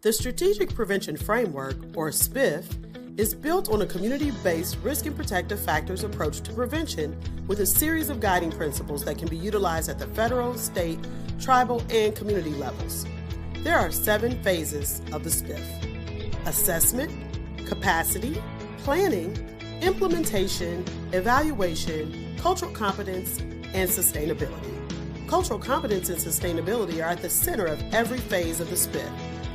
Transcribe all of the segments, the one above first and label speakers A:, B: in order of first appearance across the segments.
A: The Strategic Prevention Framework, or SPF, is built on a community-based risk and protective factors approach to prevention with a series of guiding principles that can be utilized at the federal, state, tribal, and community levels. There are 7 phases of the SPF: assessment, capacity, planning, implementation, evaluation, cultural competence, and sustainability. Cultural competence and sustainability are at the center of every phase of the SPF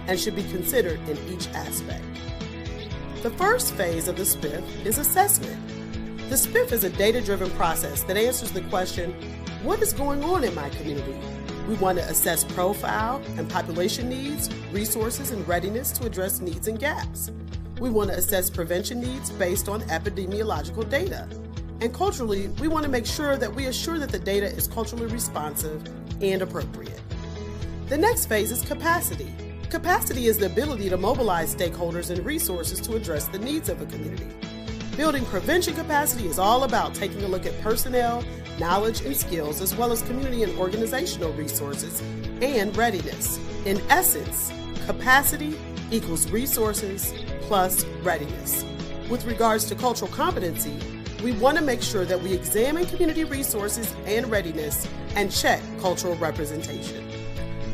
A: and should be considered in each aspect. The first phase of the SPF is assessment. The SPF is a data-driven process that answers the question, what is going on in my community? We want to assess profile and population needs, resources, and readiness to address needs and gaps. We want to assess prevention needs based on epidemiological data. And culturally, we want to make sure that we assure that the data is culturally responsive and appropriate. The next phase is capacity. Capacity is the ability to mobilize stakeholders and resources to address the needs of a community. Building prevention capacity is all about taking a look at personnel, knowledge, and skills, as well as community and organizational resources and readiness. In essence, capacity equals resources plus readiness. With regards to cultural competency, we want to make sure that we examine community resources and readiness and check cultural representation.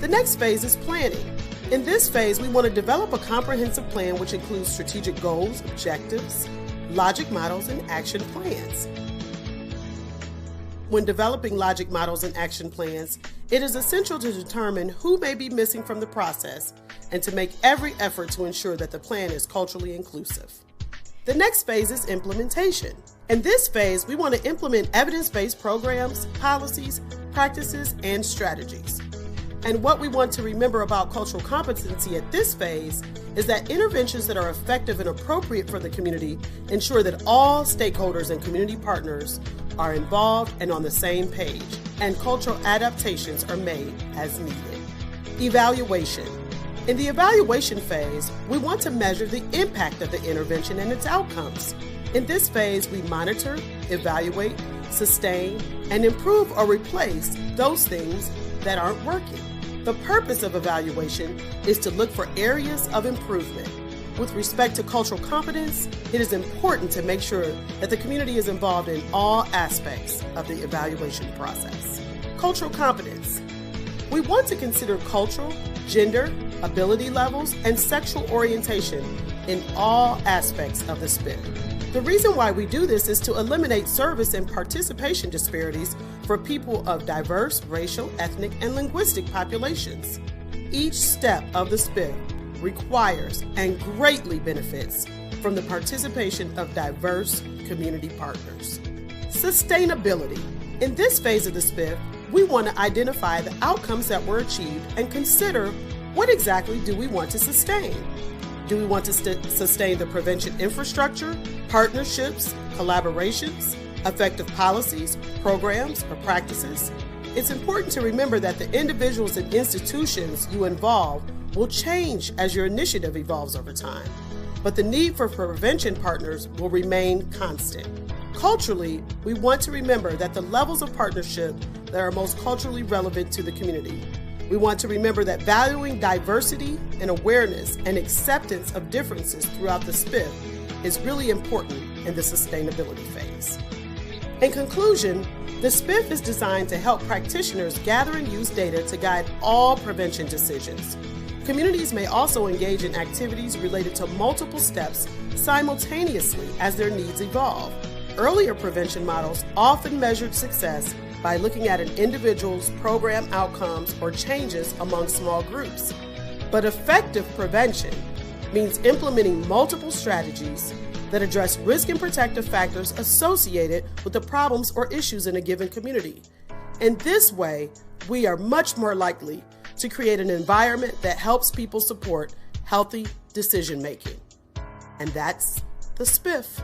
A: The next phase is planning. In this phase, we want to develop a comprehensive plan which includes strategic goals, objectives, logic models, and action plans. When developing logic models and action plans, it is essential to determine who may be missing from the process and to make every effort to ensure that the plan is culturally inclusive. The next phase is implementation. In this phase, we want to implement evidence-based programs, policies, practices, and strategies. And what we want to remember about cultural competency at this phase is that interventions that are effective and appropriate for the community ensure that all stakeholders and community partners are involved and on the same page, and cultural adaptations are made as needed. Evaluation. In the evaluation phase, we want to measure the impact of the intervention and its outcomes. In this phase, we monitor, evaluate, sustain, and improve or replace those things that aren't working. The purpose of evaluation is to look for areas of improvement. With respect to cultural competence, it is important to make sure that the community is involved in all aspects of the evaluation process. Cultural competence. We want to consider cultural, gender, ability levels, and sexual orientation in all aspects of the SPF. The reason why we do this is to eliminate service and participation disparities for people of diverse racial, ethnic, and linguistic populations. Each step of the SPF requires and greatly benefits from the participation of diverse community partners. Sustainability. In this phase of the SPF, we want to identify the outcomes that were achieved and consider what exactly do we want to sustain. Do we want to sustain the prevention infrastructure, partnerships, collaborations, effective policies, programs, or practices? It's important to remember that the individuals and institutions you involve will change as your initiative evolves over time, but the need for prevention partners will remain constant. Culturally, we want to remember that the levels of partnership that are most culturally relevant to the community. We want to remember that valuing diversity and awareness and acceptance of differences throughout the SPF is really important in the sustainability phase. In conclusion, the SPF is designed to help practitioners gather and use data to guide all prevention decisions. Communities may also engage in activities related to multiple steps simultaneously as their needs evolve. Earlier prevention models often measured success by looking at an individual's program outcomes or changes among small groups. But effective prevention means implementing multiple strategies that address risk and protective factors associated with the problems or issues in a given community. In this way, we are much more likely to create an environment that helps people support healthy decision making. And that's the SPF.